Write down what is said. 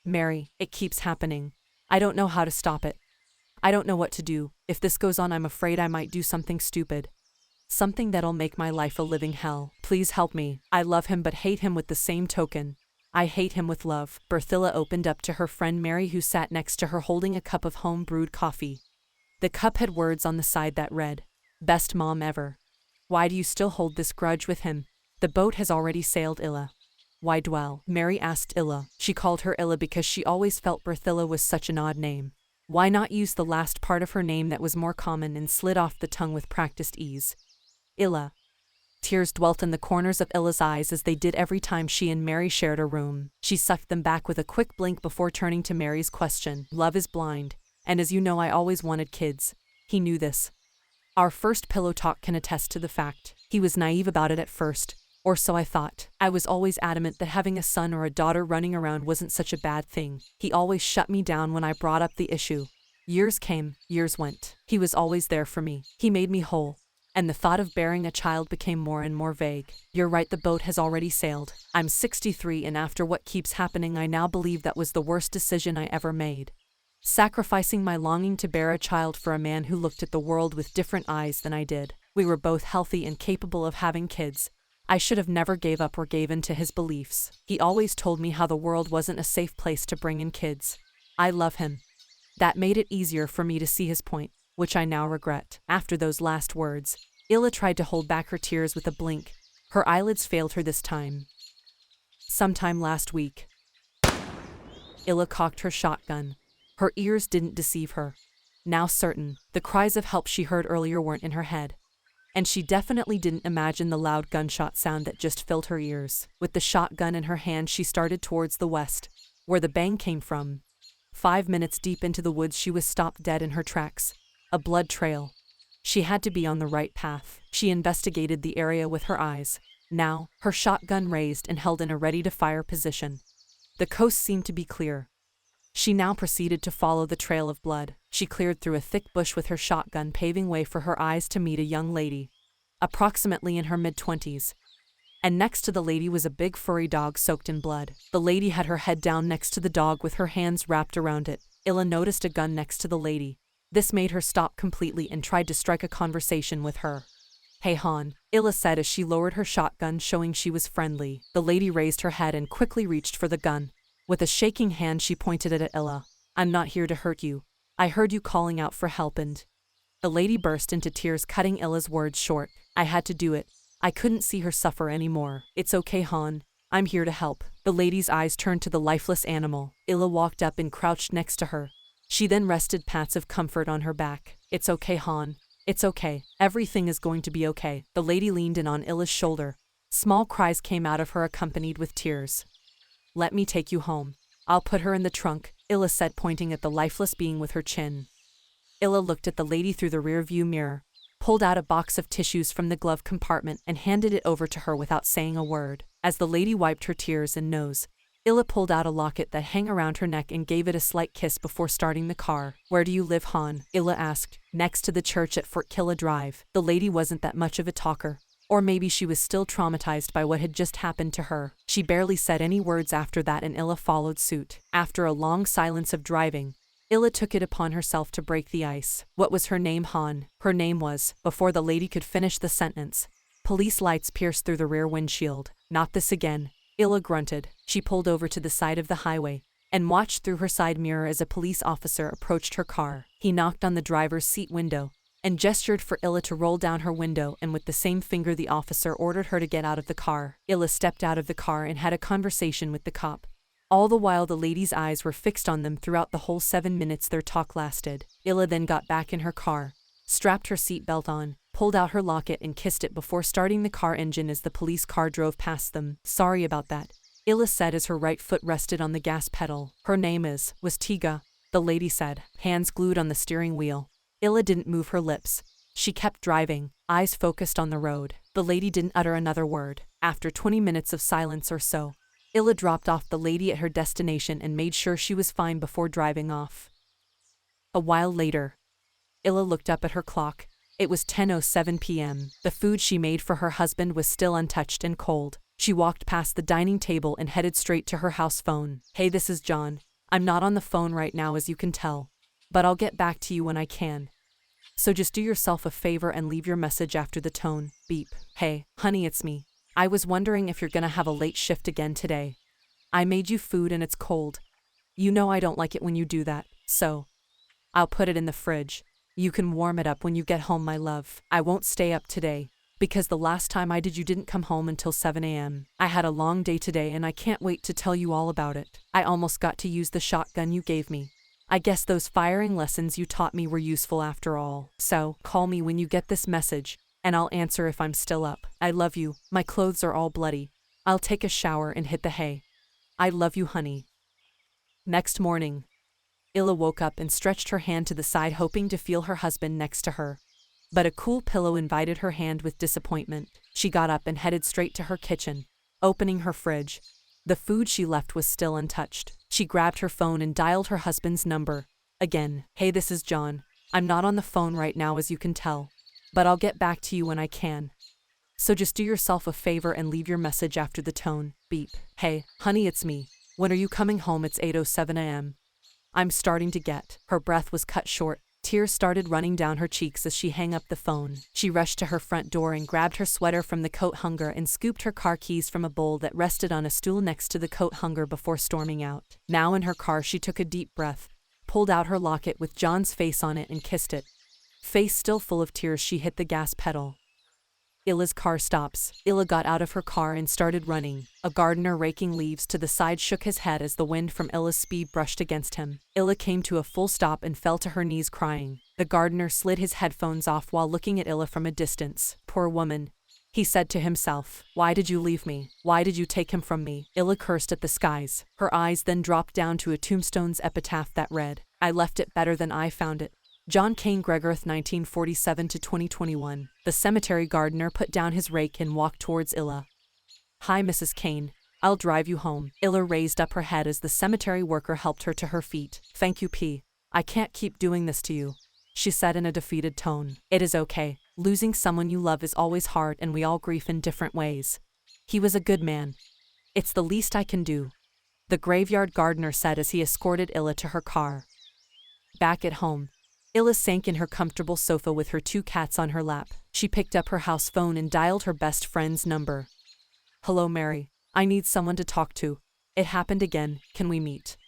Mary, it keeps happening. I don't know how to stop it. I don't know what to do. If this goes on, I'm afraid I might do something stupid. Something that'll make my life a living hell. Please help me. I love him but hate him with the same token. I hate him with love. Berthila opened up to her friend Mary, who sat next to her holding a cup of home-brewed coffee. The cup had words on the side that read, "Best mom ever." "Why do you still hold this grudge with him? The boat has already sailed, Illa." "Why dwell?" Mary asked Illa. She called her Illa because she always felt Berthila was such an odd name. Why not use the last part of her name that was more common and slid off the tongue with practiced ease? Illa. Tears dwelt in the corners of Illa's eyes as they did every time she and Mary shared a room. She sucked them back with a quick blink before turning to Mary's question. "Love is blind, and as you know, I always wanted kids." He knew this. Our first pillow talk can attest to the fact. He was naive about it at first, or so I thought. I was always adamant that having a son or a daughter running around wasn't such a bad thing. He always shut me down when I brought up the issue. Years came, years went. He was always there for me. He made me whole. And the thought of bearing a child became more and more vague. You're right, the boat has already sailed. I'm 63, and after what keeps happening, I now believe that was the worst decision I ever made. Sacrificing my longing to bear a child for a man who looked at the world with different eyes than I did. We were both healthy and capable of having kids. I should have never gave up or gave in to his beliefs. He always told me how the world wasn't a safe place to bring in kids. I love him. That made it easier for me to see his point, which I now regret. After those last words, Illa tried to hold back her tears with a blink. Her eyelids failed her this time. Sometime last week. Illa cocked her shotgun. Her ears didn't deceive her. Now certain, the cries of help she heard earlier weren't in her head. And she definitely didn't imagine the loud gunshot sound that just filled her ears. With the shotgun in her hand, she started towards the west, where the bang came from. 5 minutes deep into the woods, she was stopped dead in her tracks. A blood trail. She had to be on the right path. She investigated the area with her eyes. Now, her shotgun raised and held in a ready-to-fire position. The coast seemed to be clear. She now proceeded to follow the trail of blood. She cleared through a thick bush with her shotgun, paving way for her eyes to meet a young lady, approximately in her mid-20s. And next to the lady was a big furry dog soaked in blood. The lady had her head down next to the dog with her hands wrapped around it. Illa noticed a gun next to the lady. This made her stop completely and tried to strike a conversation with her. "Hey Han," Illa said as she lowered her shotgun, showing she was friendly. The lady raised her head and quickly reached for the gun. With a shaking hand, she pointed it at Illa. "I'm not here to hurt you. I heard you calling out for help and..." The lady burst into tears, cutting Illa's words short. "I had to do it. I couldn't see her suffer anymore." "It's okay, Han. I'm here to help." The lady's eyes turned to the lifeless animal. Illa walked up and crouched next to her. She then rested pats of comfort on her back. "It's okay, Han. It's okay. Everything is going to be okay." The lady leaned in on Illa's shoulder. Small cries came out of her, accompanied with tears. "Let me take you home. I'll put her in the trunk," Illa said, pointing at the lifeless being with her chin. Illa looked at the lady through the rear-view mirror, pulled out a box of tissues from the glove compartment, and handed it over to her without saying a word. As the lady wiped her tears and nose, Illa pulled out a locket that hung around her neck and gave it a slight kiss before starting the car. "Where do you live, Han?" Illa asked. "Next to the church at Fort Killa Drive." The lady wasn't that much of a talker. Or maybe she was still traumatized by what had just happened to her. She barely said any words after that, and Illa followed suit. After a long silence of driving, Illa took it upon herself to break the ice. "What was her name, Han?" Her name was, before the lady could finish the sentence. Police lights pierced through the rear windshield. "Not this again," Illa grunted. She pulled over to the side of the highway and watched through her side mirror as a police officer approached her car. He knocked on the driver's seat window and gestured for Illa to roll down her window, and with the same finger the officer ordered her to get out of the car. Illa stepped out of the car and had a conversation with the cop. All the while the lady's eyes were fixed on them throughout the whole 7 minutes their talk lasted. Illa then got back in her car, strapped her seatbelt on, pulled out her locket and kissed it before starting the car engine as the police car drove past them. "Sorry about that," Illa said as her right foot rested on the gas pedal. "Her name was Tiga," the lady said, hands glued on the steering wheel. Illa didn't move her lips. She kept driving, eyes focused on the road. The lady didn't utter another word. After 20 minutes of silence or so, Illa dropped off the lady at her destination and made sure she was fine before driving off. A while later, Illa looked up at her clock. It was 10:07 p.m. The food she made for her husband was still untouched and cold. She walked past the dining table and headed straight to her house phone. "Hey, this is John. I'm not on the phone right now as you can tell, but I'll get back to you when I can. So just do yourself a favor and leave your message after the tone, beep. Hey, honey, it's me. I was wondering if you're gonna have a late shift again today. I made you food and it's cold. You know I don't like it when you do that, so I'll put it in the fridge. You can warm it up when you get home, my love. I won't stay up today, because the last time I did you didn't come home until 7 a.m. I had a long day today and I can't wait to tell you all about it. I almost got to use the shotgun you gave me. I guess those firing lessons you taught me were useful after all. So, call me when you get this message, and I'll answer if I'm still up. I love you. My clothes are all bloody. I'll take a shower and hit the hay. I love you, honey. Next morning, Illa woke up and stretched her hand to the side hoping to feel her husband next to her. But a cool pillow invited her hand with disappointment. She got up and headed straight to her kitchen, opening her fridge. The food she left was still untouched. She grabbed her phone and dialed her husband's number. Again, hey, this is John. I'm not on the phone right now as you can tell, but I'll get back to you when I can. So just do yourself a favor and leave your message after the tone, beep. Hey, honey, it's me. When are you coming home? It's 8:07 a.m. I'm starting to get. Her breath was cut short. Tears started running down her cheeks as she hung up the phone. She rushed to her front door and grabbed her sweater from the coat hanger and scooped her car keys from a bowl that rested on a stool next to the coat hanger before storming out. Now in her car, she took a deep breath, pulled out her locket with John's face on it and kissed it. Face still full of tears, she hit the gas pedal. Illa's car stops. Illa got out of her car and started running. A gardener raking leaves to the side shook his head as the wind from Illa's speed brushed against him. Illa came to a full stop and fell to her knees crying. The gardener slid his headphones off while looking at Illa from a distance. Poor woman, he said to himself. Why did you leave me? Why did you take him from me? Illa cursed at the skies. Her eyes then dropped down to a tombstone's epitaph that read, I left it better than I found it. John Kane Gregarth, 1947 to 2021. The cemetery gardener put down his rake and walked towards Illa. Hi, Mrs. Kane. I'll drive you home. Illa raised up her head as the cemetery worker helped her to her feet. Thank you, P. I can't keep doing this to you, she said in a defeated tone. It is okay. Losing someone you love is always hard and we all grieve in different ways. He was a good man. It's the least I can do, the graveyard gardener said as he escorted Illa to her car. Back at home, Illa sank in her comfortable sofa with her 2 cats on her lap. She picked up her house phone and dialed her best friend's number. Hello, Mary. I need someone to talk to. It happened again. Can we meet?